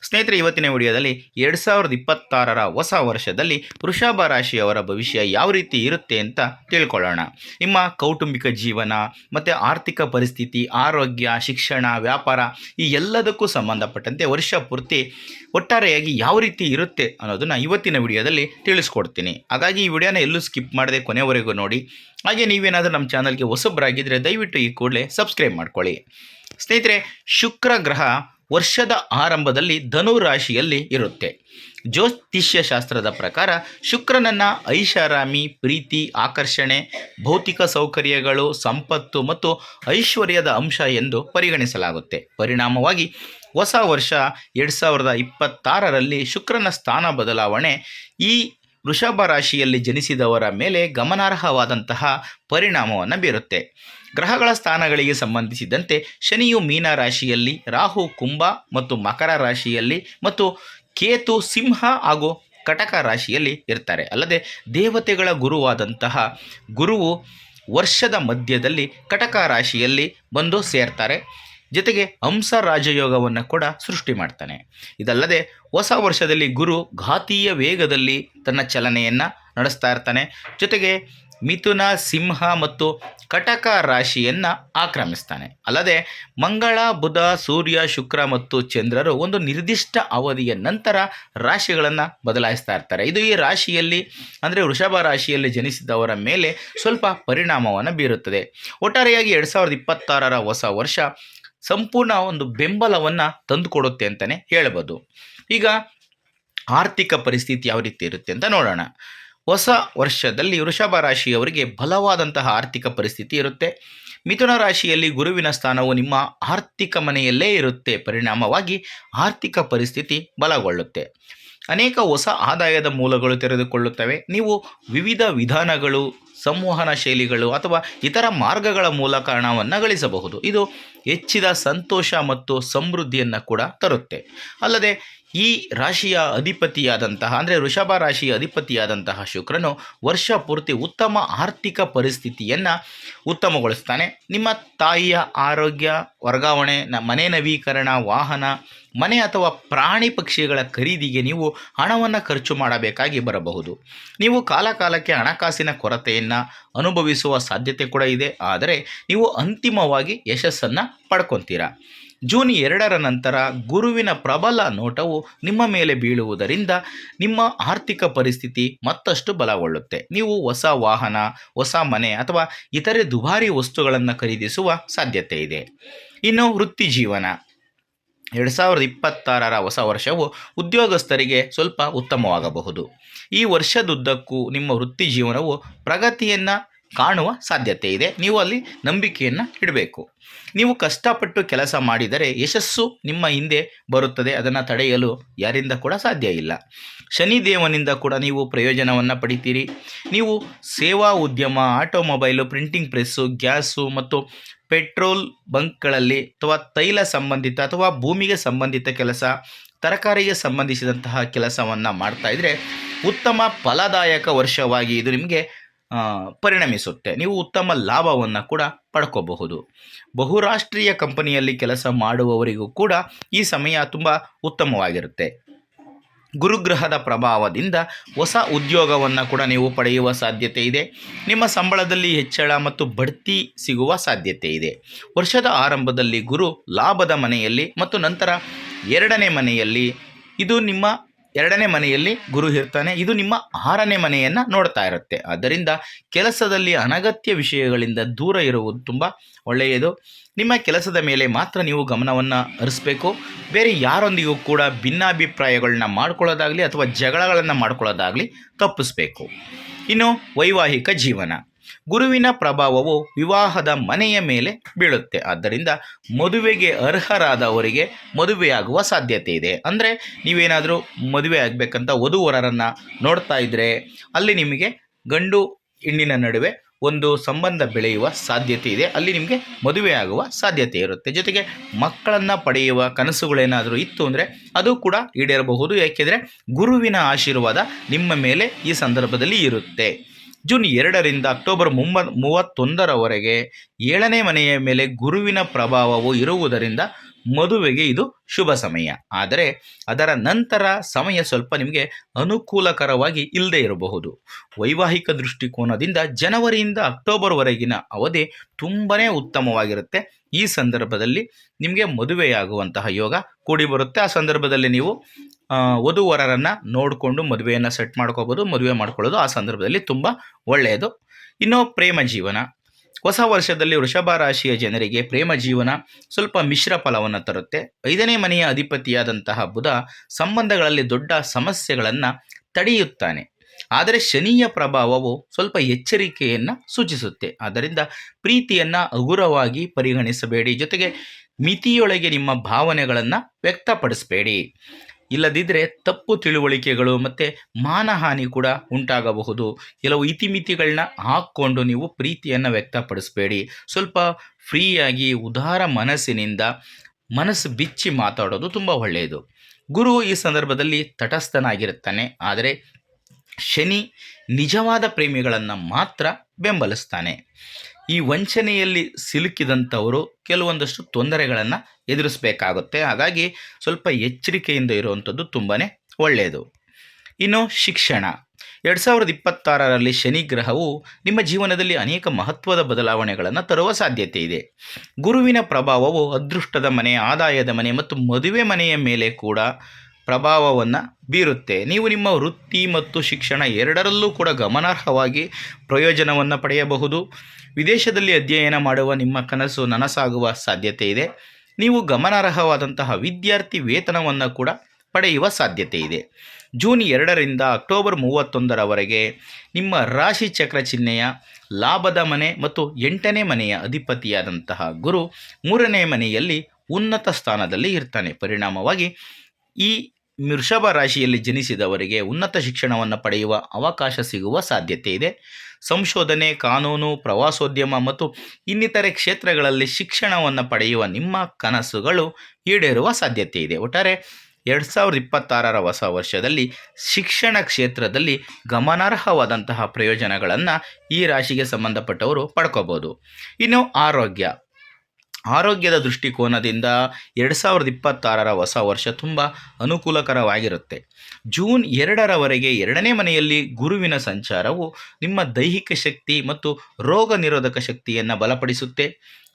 ಸ್ನೇಹಿತರೆ, ಇವತ್ತಿನ ವಿಡಿಯೋದಲ್ಲಿ 2026ರ ಹೊಸ ವರ್ಷದಲ್ಲಿ ವೃಷಭ ರಾಶಿಯವರ ಭವಿಷ್ಯ ಯಾವ ರೀತಿ ಇರುತ್ತೆ ಅಂತ ತಿಳ್ಕೊಳ್ಳೋಣ. ನಿಮ್ಮ ಕೌಟುಂಬಿಕ ಜೀವನ ಮತ್ತು ಆರ್ಥಿಕ ಪರಿಸ್ಥಿತಿ, ಆರೋಗ್ಯ, ಶಿಕ್ಷಣ, ವ್ಯಾಪಾರ ಈ ಎಲ್ಲದಕ್ಕೂ ಸಂಬಂಧಪಟ್ಟಂತೆ ವರ್ಷ ಪೂರ್ತಿ ಒಟ್ಟಾರೆಯಾಗಿ ಯಾವ ರೀತಿ ಇರುತ್ತೆ ಅನ್ನೋದನ್ನು ಇವತ್ತಿನ ವಿಡಿಯೋದಲ್ಲಿ ತಿಳಿಸ್ಕೊಡ್ತೀನಿ. ಹಾಗಾಗಿ ಈ ವಿಡಿಯೋನ ಎಲ್ಲೂ ಸ್ಕಿಪ್ ಮಾಡದೆ ಕೊನೆವರೆಗೂ ನೋಡಿ. ಹಾಗೆ ನೀವೇನಾದರೂ ನಮ್ಮ ಚಾನಲ್ಗೆ ಹೊಸಬರಾಗಿದ್ದರೆ ದಯವಿಟ್ಟು ಈ ಕೂಡಲೇ ಸಬ್ಸ್ಕ್ರೈಬ್ ಮಾಡ್ಕೊಳ್ಳಿ. ಸ್ನೇಹಿತರೆ, ಶುಕ್ರ ಗ್ರಹ ವರ್ಷದ ಆರಂಭದಲ್ಲಿ ಧನು ರಾಶಿಯಲ್ಲಿ ಇರುತ್ತೆ. ಜ್ಯೋತಿಷ್ಯ ಶಾಸ್ತ್ರದ ಪ್ರಕಾರ ಶುಕ್ರನನ್ನು ಐಷಾರಾಮಿ, ಪ್ರೀತಿ, ಆಕರ್ಷಣೆ, ಭೌತಿಕ ಸೌಕರ್ಯಗಳು, ಸಂಪತ್ತು ಮತ್ತು ಐಶ್ವರ್ಯದ ಅಂಶ ಎಂದು ಪರಿಗಣಿಸಲಾಗುತ್ತೆ. ಪರಿಣಾಮವಾಗಿ ಹೊಸ ವರ್ಷ 2026ರಲ್ಲಿ ಶುಕ್ರನ ಸ್ಥಾನ ಬದಲಾವಣೆ ಈ ವೃಷಭ ರಾಶಿಯಲ್ಲಿ ಜನಿಸಿದವರ ಮೇಲೆ ಗಮನಾರ್ಹವಾದಂತಹ ಪರಿಣಾಮವನ್ನು ಬೀರುತ್ತೆ. ಗ್ರಹಗಳ ಸ್ಥಾನಗಳಿಗೆ ಸಂಬಂಧಿಸಿದಂತೆ ಶನಿಯು ಮೀನ ರಾಶಿಯಲ್ಲಿ, ರಾಹು ಕುಂಭ ಮತ್ತು ಮಕರ ರಾಶಿಯಲ್ಲಿ ಮತ್ತು ಕೇತು ಸಿಂಹ ಹಾಗೂ ಕಟಕ ರಾಶಿಯಲ್ಲಿ ಇರ್ತಾರೆ. ಅಲ್ಲದೆ ದೇವತೆಗಳ ಗುರುವಾದಂತಹ ಗುರುವು ವರ್ಷದ ಮಧ್ಯದಲ್ಲಿ ಕಟಕ ರಾಶಿಯಲ್ಲಿ ಬಂದು ಸೇರ್ತಾರೆ. ಜೊತೆಗೆ ಹಂಸ ರಾಜಯೋಗವನ್ನು ಕೂಡ ಸೃಷ್ಟಿ ಮಾಡ್ತಾನೆ. ಇದಲ್ಲದೆ ಹೊಸ ವರ್ಷದಲ್ಲಿ ಗುರು ಘಾತೀಯ ವೇಗದಲ್ಲಿ ತನ್ನ ಚಲನೆಯನ್ನು ನಡೆಸ್ತಾ ಇರ್ತಾನೆ. ಜೊತೆಗೆ ಮಿಥುನ, ಸಿಂಹ ಮತ್ತು ಕಟಕ ರಾಶಿಯನ್ನು ಆಕ್ರಮಿಸ್ತಾನೆ. ಅಲ್ಲದೆ ಮಂಗಳ, ಬುಧ, ಸೂರ್ಯ, ಶುಕ್ರ ಮತ್ತು ಚಂದ್ರರು ಒಂದು ನಿರ್ದಿಷ್ಟ ಅವಧಿಯ ನಂತರ ರಾಶಿಗಳನ್ನು ಬದಲಾಯಿಸ್ತಾ ಇರ್ತಾರೆ. ಇದು ಈ ರಾಶಿಯಲ್ಲಿ ಅಂದರೆ ವೃಷಭ ರಾಶಿಯಲ್ಲಿ ಜನಿಸಿದವರ ಮೇಲೆ ಸ್ವಲ್ಪ ಪರಿಣಾಮವನ್ನು ಬೀರುತ್ತದೆ. ಒಟ್ಟಾರೆಯಾಗಿ 2026ರ ಹೊಸ ವರ್ಷ ಸಂಪೂರ್ಣ ಒಂದು ಬೆಂಬಲವನ್ನು ತಂದುಕೊಡುತ್ತೆ ಅಂತಲೇ ಹೇಳ್ಬೋದು. ಈಗ ಆರ್ಥಿಕ ಪರಿಸ್ಥಿತಿ ಯಾವ ರೀತಿ ಇರುತ್ತೆ ಅಂತ ನೋಡೋಣ. ಹೊಸ ವರ್ಷದಲ್ಲಿ ವೃಷಭ ರಾಶಿಯವರಿಗೆ ಬಲವಾದಂತಹ ಆರ್ಥಿಕ ಪರಿಸ್ಥಿತಿ ಇರುತ್ತೆ. ಮಿಥುನ ರಾಶಿಯಲ್ಲಿ ಗುರುವಿನ ಸ್ಥಾನವು ನಿಮ್ಮ ಆರ್ಥಿಕ ಮನೆಯಲ್ಲೇ ಇರುತ್ತೆ. ಪರಿಣಾಮವಾಗಿ ಆರ್ಥಿಕ ಪರಿಸ್ಥಿತಿ ಬಲಗೊಳ್ಳುತ್ತೆ. ಅನೇಕ ಹೊಸ ಆದಾಯದ ಮೂಲಗಳು ತೆರೆದುಕೊಳ್ಳುತ್ತವೆ. ನೀವು ವಿವಿಧ ವಿಧಾನಗಳು, ಸಂವಹನ ಶೈಲಿಗಳು ಅಥವಾ ಇತರ ಮಾರ್ಗಗಳ ಮೂಲಕ ಹಣವನ್ನು ಗಳಿಸಬಹುದು. ಇದು ಹೆಚ್ಚಿದ ಸಂತೋಷ ಮತ್ತು ಸಮೃದ್ಧಿಯನ್ನು ಕೂಡ ತರುತ್ತೆ. ಅಲ್ಲದೆ ಈ ರಾಶಿಯ ಅಧಿಪತಿಯಾದಂತಹ ಅಂದರೆ ವೃಷಭ ರಾಶಿಯ ಅಧಿಪತಿಯಾದಂತಹ ಶುಕ್ರನು ವರ್ಷ ಪೂರ್ತಿ ಉತ್ತಮ ಆರ್ಥಿಕ ಪರಿಸ್ಥಿತಿಯನ್ನು ಉತ್ತಮಗೊಳಿಸ್ತಾನೆ. ನಿಮ್ಮ ತಾಯಿಯ ಆರೋಗ್ಯ, ವರ್ಗಾವಣೆ, ಮನೆ ನವೀಕರಣ, ವಾಹನ, ಮನೆ ಅಥವಾ ಪ್ರಾಣಿ ಪಕ್ಷಿಗಳ ಖರೀದಿಗೆ ನೀವು ಹಣವನ್ನು ಖರ್ಚು ಮಾಡಬೇಕಾಗಿ ಬರಬಹುದು. ನೀವು ಕಾಲಕಾಲಕ್ಕೆ ಹಣಕಾಸಿನ ಕೊರತೆಯನ್ನು ಅನುಭವಿಸುವ ಸಾಧ್ಯತೆ ಕೂಡ ಇದೆ. ಆದರೆ ನೀವು ಅಂತಿಮವಾಗಿ ಯಶಸ್ಸನ್ನು ಪಡ್ಕೊತೀರಾ. ಜೂನ್ 2ರ ನಂತರ ಗುರುವಿನ ಪ್ರಬಲ ನೋಟವು ನಿಮ್ಮ ಮೇಲೆ ಬೀಳುವುದರಿಂದ ನಿಮ್ಮ ಆರ್ಥಿಕ ಪರಿಸ್ಥಿತಿ ಮತ್ತಷ್ಟು ಬಲಗೊಳ್ಳುತ್ತೆ. ನೀವು ಹೊಸ ವಾಹನ, ಹೊಸ ಮನೆ ಅಥವಾ ಇತರೆ ದುಬಾರಿ ವಸ್ತುಗಳನ್ನು ಖರೀದಿಸುವ ಸಾಧ್ಯತೆ ಇದೆ. ಇನ್ನು ವೃತ್ತಿ ಜೀವನ 2026ರ ಹೊಸ ವರ್ಷವು ಉದ್ಯೋಗಸ್ಥರಿಗೆ ಸ್ವಲ್ಪ ಉತ್ತಮವಾಗಬಹುದು. ಈ ವರ್ಷದುದ್ದಕ್ಕೂ ನಿಮ್ಮ ವೃತ್ತಿ ಜೀವನವು ಪ್ರಗತಿಯನ್ನು ಕಾಣುವ ಸಾಧ್ಯತೆ ಇದೆ. ನೀವು ಅಲ್ಲಿ ನಂಬಿಕೆಯನ್ನು ಇಡಬೇಕು. ನೀವು ಕಷ್ಟಪಟ್ಟು ಕೆಲಸ ಮಾಡಿದರೆ ಯಶಸ್ಸು ನಿಮ್ಮ ಹಿಂದೆ ಬರುತ್ತದೆ. ಅದನ್ನು ತಡೆಯಲು ಯಾರಿಂದ ಕೂಡ ಸಾಧ್ಯ ಇಲ್ಲ. ಶನಿದೇವನಿಂದ ಕೂಡ ನೀವು ಪ್ರಯೋಜನವನ್ನು ಪಡಿತೀರಿ. ನೀವು ಸೇವಾ ಉದ್ಯಮ, ಆಟೋಮೊಬೈಲು, ಪ್ರಿಂಟಿಂಗ್ ಪ್ರೆಸ್ಸು, ಗ್ಯಾಸು ಮತ್ತು ಪೆಟ್ರೋಲ್ ಬಂಕ್ಗಳಲ್ಲಿ ಅಥವಾ ತೈಲ ಸಂಬಂಧಿತ ಅಥವಾ ಭೂಮಿಗೆ ಸಂಬಂಧಿತ ಕೆಲಸ, ತರಕಾರಿಗೆ ಸಂಬಂಧಿಸಿದಂತಹ ಕೆಲಸವನ್ನು ಮಾಡ್ತಾ ಇದ್ದರೆ ಉತ್ತಮ ಫಲದಾಯಕ ವರ್ಷವಾಗಿ ಇದು ನಿಮಗೆ ಪರಿಣಮಿಸುತ್ತೆ. ನೀವು ಉತ್ತಮ ಲಾಭವನ್ನು ಕೂಡ ಪಡ್ಕೋಬಹುದು. ಬಹುರಾಷ್ಟ್ರೀಯ ಕಂಪನಿಯಲ್ಲಿ ಕೆಲಸ ಮಾಡುವವರಿಗೂ ಕೂಡ ಈ ಸಮಯ ತುಂಬ ಉತ್ತಮವಾಗಿರುತ್ತೆ. ಗುರುಗ್ರಹದ ಪ್ರಭಾವದಿಂದ ಹೊಸ ಉದ್ಯೋಗವನ್ನು ಕೂಡ ನೀವು ಪಡೆಯುವ ಸಾಧ್ಯತೆ ಇದೆ. ನಿಮ್ಮ ಸಂಬಳದಲ್ಲಿ ಹೆಚ್ಚಳ ಮತ್ತು ಬಡ್ತಿ ಸಿಗುವ ಸಾಧ್ಯತೆ ಇದೆ. ವರ್ಷದ ಆರಂಭದಲ್ಲಿ ಗುರು ಲಾಭದ ಮನೆಯಲ್ಲಿ ಮತ್ತು ನಂತರ 2ನೇ ಮನೆಯಲ್ಲಿ, ಇದು ನಿಮ್ಮ 2ನೇ ಮನೆಯಲ್ಲಿ ಗುರು ಇರ್ತಾನೆ. ಇದು ನಿಮ್ಮ 6ನೇ ಮನೆಯನ್ನು ನೋಡ್ತಾ ಇರುತ್ತೆ. ಆದ್ದರಿಂದ ಕೆಲಸದಲ್ಲಿ ಅನಗತ್ಯ ವಿಷಯಗಳಿಂದ ದೂರ ಇರುವುದು ತುಂಬ ಒಳ್ಳೆಯದು. ನಿಮ್ಮ ಕೆಲಸದ ಮೇಲೆ ಮಾತ್ರ ನೀವು ಗಮನವನ್ನು ಹರಿಸಬೇಕು. ಬೇರೆ ಯಾರೊಂದಿಗೂ ಕೂಡ ಭಿನ್ನಾಭಿಪ್ರಾಯಗಳನ್ನ ಮಾಡ್ಕೊಳ್ಳೋದಾಗಲಿ ಅಥವಾ ಜಗಳಗಳನ್ನು ಮಾಡ್ಕೊಳ್ಳೋದಾಗಲಿ ತಪ್ಪಿಸಬೇಕು. ಇನ್ನು ವೈವಾಹಿಕ ಜೀವನ, ಗುರುವಿನ ಪ್ರಭಾವವು ವಿವಾಹದ ಮನೆಯ ಮೇಲೆ ಬೀಳುತ್ತೆ. ಆದ್ದರಿಂದ ಮದುವೆಗೆ ಅರ್ಹರಾದವರಿಗೆ ಮದುವೆಯಾಗುವ ಸಾಧ್ಯತೆ ಇದೆ. ಅಂದರೆ ನೀವೇನಾದರೂ ಮದುವೆ ಆಗಬೇಕಂತ ವಧುವರರನ್ನು ನೋಡ್ತಾ ಇದ್ದರೆ ಅಲ್ಲಿ ನಿಮಗೆ ಗಂಡು ಹೆಣ್ಣಿನ ನಡುವೆ ಒಂದು ಸಂಬಂಧ ಬೆಳೆಯುವ ಸಾಧ್ಯತೆ ಇದೆ. ಅಲ್ಲಿ ನಿಮಗೆ ಮದುವೆಯಾಗುವ ಸಾಧ್ಯತೆ ಇರುತ್ತೆ. ಜೊತೆಗೆ ಮಕ್ಕಳನ್ನು ಪಡೆಯುವ ಕನಸುಗಳೇನಾದರೂ ಇತ್ತು ಅಂದರೆ ಅದು ಕೂಡ ಈಡೇರಬಹುದು. ಏಕೆಂದರೆ ಗುರುವಿನ ಆಶೀರ್ವಾದ ನಿಮ್ಮ ಮೇಲೆ ಈ ಸಂದರ್ಭದಲ್ಲಿ ಇರುತ್ತೆ. ಜೂನ್ 2ರಿಂದ ಅಕ್ಟೋಬರ್ 31ರವರೆಗೆ 7ನೇ ಮನೆಯ ಮೇಲೆ ಗುರುವಿನ ಪ್ರಭಾವವು ಇರುವುದರಿಂದ ಮದುವೆಗೆ ಇದು ಶುಭ ಸಮಯ. ಆದರೆ ಅದರ ನಂತರ ಸಮಯ ಸ್ವಲ್ಪ ನಿಮಗೆ ಅನುಕೂಲಕರವಾಗಿ ಇಲ್ಲದೇ ಇರಬಹುದು. ವೈವಾಹಿಕ ದೃಷ್ಟಿಕೋನದಿಂದ ಜನವರಿಯಿಂದ ಅಕ್ಟೋಬರ್ವರೆಗಿನ ಅವಧಿ ತುಂಬಾ ಉತ್ತಮವಾಗಿರುತ್ತೆ. ಈ ಸಂದರ್ಭದಲ್ಲಿ ನಿಮಗೆ ಮದುವೆಯಾಗುವಂತಹ ಯೋಗ ಕೂಡಿ ಬರುತ್ತೆ. ಆ ಸಂದರ್ಭದಲ್ಲಿ ನೀವು ವಧುವರರನ್ನು ನೋಡಿಕೊಂಡು ಮದುವೆಯನ್ನು ಸೆಟ್ ಮಾಡ್ಕೋಬೋದು. ಮದುವೆ ಮಾಡ್ಕೊಳ್ಳೋದು ಆ ಸಂದರ್ಭದಲ್ಲಿ ತುಂಬ ಒಳ್ಳೆಯದು. ಇನ್ನು ಪ್ರೇಮ ಜೀವನ, ಹೊಸ ವರ್ಷದಲ್ಲಿ ವೃಷಭ ರಾಶಿಯ ಜನರಿಗೆ ಪ್ರೇಮ ಜೀವನ ಸ್ವಲ್ಪ ಮಿಶ್ರ ಫಲವನ್ನು ತರುತ್ತೆ. 5ನೇ ಮನೆಯ ಅಧಿಪತಿಯಾದಂತಹ ಬುಧ ಸಂಬಂಧಗಳಲ್ಲಿ ದೊಡ್ಡ ಸಮಸ್ಯೆಗಳನ್ನು ತಡೆಯುತ್ತಾನೆ. ಆದರೆ ಶನಿಯ ಪ್ರಭಾವವು ಸ್ವಲ್ಪ ಎಚ್ಚರಿಕೆಯನ್ನು ಸೂಚಿಸುತ್ತೆ. ಆದ್ದರಿಂದ ಪ್ರೀತಿಯನ್ನು ಹಗುರವಾಗಿ ಪರಿಗಣಿಸಬೇಡಿ. ಜೊತೆಗೆ ಮಿತಿಯೊಳಗೆ ನಿಮ್ಮ ಭಾವನೆಗಳನ್ನು ವ್ಯಕ್ತಪಡಿಸಬೇಡಿ. ಇಲ್ಲದಿದ್ದರೆ ತಪ್ಪು ತಿಳುವಳಿಕೆಗಳು ಮತ್ತು ಮಾನಹಾನಿ ಕೂಡ ಉಂಟಾಗಬಹುದು. ಕೆಲವು ಇತಿಮಿತಿಗಳನ್ನ ಹಾಕ್ಕೊಂಡು ನೀವು ಪ್ರೀತಿಯನ್ನು ವ್ಯಕ್ತಪಡಿಸಬೇಡಿ. ಸ್ವಲ್ಪ ಫ್ರೀಯಾಗಿ ಉದಾರ ಮನಸ್ಸಿನಿಂದ ಮನಸ್ಸು ಬಿಚ್ಚಿ ಮಾತಾಡೋದು ತುಂಬ ಒಳ್ಳೆಯದು. ಗುರು ಈ ಸಂದರ್ಭದಲ್ಲಿ ತಟಸ್ಥನಾಗಿರುತ್ತಾನೆ. ಆದರೆ ಶನಿ ನಿಜವಾದ ಪ್ರೇಮಿಗಳನ್ನು ಮಾತ್ರ ಬೆಂಬಲಿಸ್ತಾನೆ. ಈ ವಂಚನೆಯಲ್ಲಿ ಸಿಲುಕಿದಂಥವರು ಕೆಲವೊಂದಷ್ಟು ತೊಂದರೆಗಳನ್ನು ಎದುರಿಸಬೇಕಾಗುತ್ತೆ. ಹಾಗಾಗಿ ಸ್ವಲ್ಪ ಎಚ್ಚರಿಕೆಯಿಂದ ಇರುವಂಥದ್ದು ತುಂಬಾ ಒಳ್ಳೆಯದು. ಇನ್ನು ಶಿಕ್ಷಣ, 2026ರಲ್ಲಿ ಶನಿ ಗ್ರಹವು ನಿಮ್ಮ ಜೀವನದಲ್ಲಿ ಅನೇಕ ಮಹತ್ವದ ಬದಲಾವಣೆಗಳನ್ನು ತರುವ ಸಾಧ್ಯತೆ ಇದೆ. ಗುರುವಿನ ಪ್ರಭಾವವು ಅದೃಷ್ಟದ ಮನೆ, ಆದಾಯದ ಮನೆ ಮತ್ತು ಮದುವೆ ಮನೆಯ ಮೇಲೆ ಕೂಡ ಪ್ರಭಾವವನ್ನು ಬೀರುತ್ತೆ. ನೀವು ನಿಮ್ಮ ವೃತ್ತಿ ಮತ್ತು ಶಿಕ್ಷಣ ಎರಡರಲ್ಲೂ ಕೂಡ ಗಮನಾರ್ಹವಾಗಿ ಪ್ರಯೋಜನವನ್ನು ಪಡೆಯಬಹುದು. ವಿದೇಶದಲ್ಲಿ ಅಧ್ಯಯನ ಮಾಡುವ ನಿಮ್ಮ ಕನಸು ನನಸಾಗುವ ಸಾಧ್ಯತೆ ಇದೆ. ನೀವು ಗಮನಾರ್ಹವಾದಂತಹ ವಿದ್ಯಾರ್ಥಿ ವೇತನವನ್ನು ಕೂಡ ಪಡೆಯುವ ಸಾಧ್ಯತೆ ಇದೆ. ಜೂನ್ 2ರಿಂದ ಅಕ್ಟೋಬರ್ 31ರವರೆಗೆ ನಿಮ್ಮ ರಾಶಿ ಚಕ್ರ ಚಿಹ್ನೆಯ ಲಾಭದ ಮನೆ ಮತ್ತು 8ನೇ ಮನೆಯ ಅಧಿಪತಿಯಾದಂತಹ ಗುರು 3ನೇ ಮನೆಯಲ್ಲಿ ಉನ್ನತ ಸ್ಥಾನದಲ್ಲಿ ಇರ್ತಾನೆ. ಪರಿಣಾಮವಾಗಿ ಈ ವೃಷಭ ರಾಶಿಯಲ್ಲಿ ಜನಿಸಿದವರಿಗೆ ಉನ್ನತ ಶಿಕ್ಷಣವನ್ನು ಪಡೆಯುವ ಅವಕಾಶ ಸಿಗುವ ಸಾಧ್ಯತೆ ಇದೆ. ಸಂಶೋಧನೆ, ಕಾನೂನು, ಪ್ರವಾಸೋದ್ಯಮ ಮತ್ತು ಇನ್ನಿತರೆ ಕ್ಷೇತ್ರಗಳಲ್ಲಿ ಶಿಕ್ಷಣವನ್ನು ಪಡೆಯುವ ನಿಮ್ಮ ಕನಸುಗಳು ಈಡೇರುವ ಸಾಧ್ಯತೆ ಇದೆ. ಒಟ್ಟಾರೆ 2026ರ ಹೊಸ ವರ್ಷದಲ್ಲಿ ಶಿಕ್ಷಣ ಕ್ಷೇತ್ರದಲ್ಲಿ ಗಮನಾರ್ಹವಾದಂತಹ ಪ್ರಯೋಜನಗಳನ್ನು ಈ ರಾಶಿಗೆ ಸಂಬಂಧಪಟ್ಟವರು ಪಡ್ಕೋಬೋದು. ಇನ್ನು ಆರೋಗ್ಯದ ದೃಷ್ಟಿಕೋನದಿಂದ 2026ರ ಹೊಸ ವರ್ಷ ತುಂಬ ಅನುಕೂಲಕರವಾಗಿರುತ್ತೆ. ಜೂನ್ 2ರವರೆಗೆ 2ನೇ ಮನೆಯಲ್ಲಿ ಗುರುವಿನ ಸಂಚಾರವು ನಿಮ್ಮ ದೈಹಿಕ ಶಕ್ತಿ ಮತ್ತು ರೋಗ ನಿರೋಧಕ ಶಕ್ತಿಯನ್ನು ಬಲಪಡಿಸುತ್ತೆ.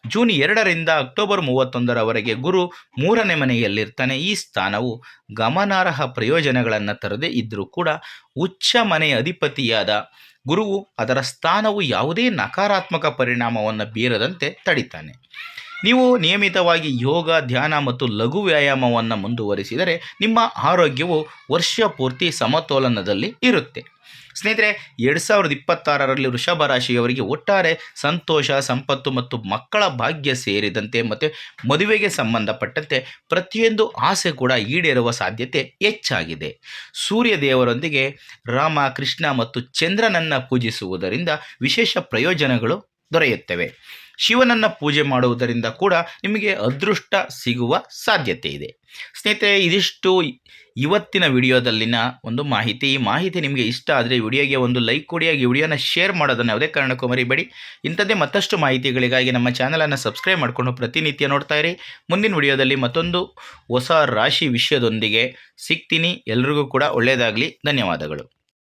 ಜೂನ್ 2ರಿಂದ ಅಕ್ಟೋಬರ್ 31ರವರೆಗೆ ಗುರು 3ನೇ ಮನೆಯಲ್ಲಿರ್ತಾನೆ. ಈ ಸ್ಥಾನವು ಗಮನಾರ್ಹ ಪ್ರಯೋಜನಗಳನ್ನು ತರದೇ ಇದ್ದರೂ ಕೂಡ ಉಚ್ಚ ಮನೆಯ ಅಧಿಪತಿಯಾದ ಗುರುವು ಅದರ ಸ್ಥಾನವು ಯಾವುದೇ ನಕಾರಾತ್ಮಕ ಪರಿಣಾಮವನ್ನು ಬೀರದಂತೆ ತಡಿತಾನೆ. ನೀವು ನಿಯಮಿತವಾಗಿ ಯೋಗ, ಧ್ಯಾನ ಮತ್ತು ಲಘು ವ್ಯಾಯಾಮವನ್ನು ಮುಂದುವರಿಸಿದರೆ ನಿಮ್ಮ ಆರೋಗ್ಯವು ವರ್ಷ ಪೂರ್ತಿ ಸಮತೋಲನದಲ್ಲಿ ಇರುತ್ತೆ. ಸ್ನೇಹಿತರೆ, 2026ರಲ್ಲಿ ವೃಷಭ ರಾಶಿಯವರಿಗೆ ಒಟ್ಟಾರೆ ಸಂತೋಷ, ಸಂಪತ್ತು ಮತ್ತು ಮಕ್ಕಳ ಭಾಗ್ಯ ಸೇರಿದಂತೆ ಮತ್ತು ಮದುವೆಗೆ ಸಂಬಂಧಪಟ್ಟಂತೆ ಪ್ರತಿಯೊಂದು ಆಸೆ ಕೂಡ ಈಡೇರುವ ಸಾಧ್ಯತೆ ಹೆಚ್ಚಾಗಿದೆ. ಸೂರ್ಯ ದೇವರೊಂದಿಗೆ ರಾಮ, ಕೃಷ್ಣ ಮತ್ತು ಚಂದ್ರನನ್ನು ಪೂಜಿಸುವುದರಿಂದ ವಿಶೇಷ ಪ್ರಯೋಜನಗಳು ದೊರೆಯುತ್ತವೆ. ಶಿವನನ್ನು ಪೂಜೆ ಮಾಡುವುದರಿಂದ ಕೂಡ ನಿಮಗೆ ಅದೃಷ್ಟ ಸಿಗುವ ಸಾಧ್ಯತೆ ಇದೆ. ಸ್ನೇಹಿತರೆ, ಇದಿಷ್ಟು ಇವತ್ತಿನ ವಿಡಿಯೋದಲ್ಲಿನ ಒಂದು ಮಾಹಿತಿ. ಈ ಮಾಹಿತಿ ನಿಮಗೆ ಇಷ್ಟ ಆದರೆ ವಿಡಿಯೋಗೆ ಒಂದು ಲೈಕ್ ಕೊಡಿ, ಹಾಗೆ ವಿಡಿಯೋನ ಶೇರ್ ಮಾಡೋದನ್ನು ಯಾವುದೇ ಕಾರಣಕ್ಕೂ ಮರಿಬೇಡಿ. ಇಂಥದ್ದೇ ಮತ್ತಷ್ಟು ಮಾಹಿತಿಗಳಿಗಾಗಿ ನಮ್ಮ ಚಾನಲನ್ನು ಸಬ್ಸ್ಕ್ರೈಬ್ ಮಾಡಿಕೊಂಡು ಪ್ರತಿನಿತ್ಯ ನೋಡ್ತಾ ಇರಿ. ಮುಂದಿನ ವಿಡಿಯೋದಲ್ಲಿ ಮತ್ತೊಂದು ಹೊಸ ರಾಶಿ ವಿಷಯದೊಂದಿಗೆ ಸಿಗ್ತೀನಿ. ಎಲ್ರಿಗೂ ಕೂಡ ಒಳ್ಳೆಯದಾಗಲಿ. ಧನ್ಯವಾದಗಳು.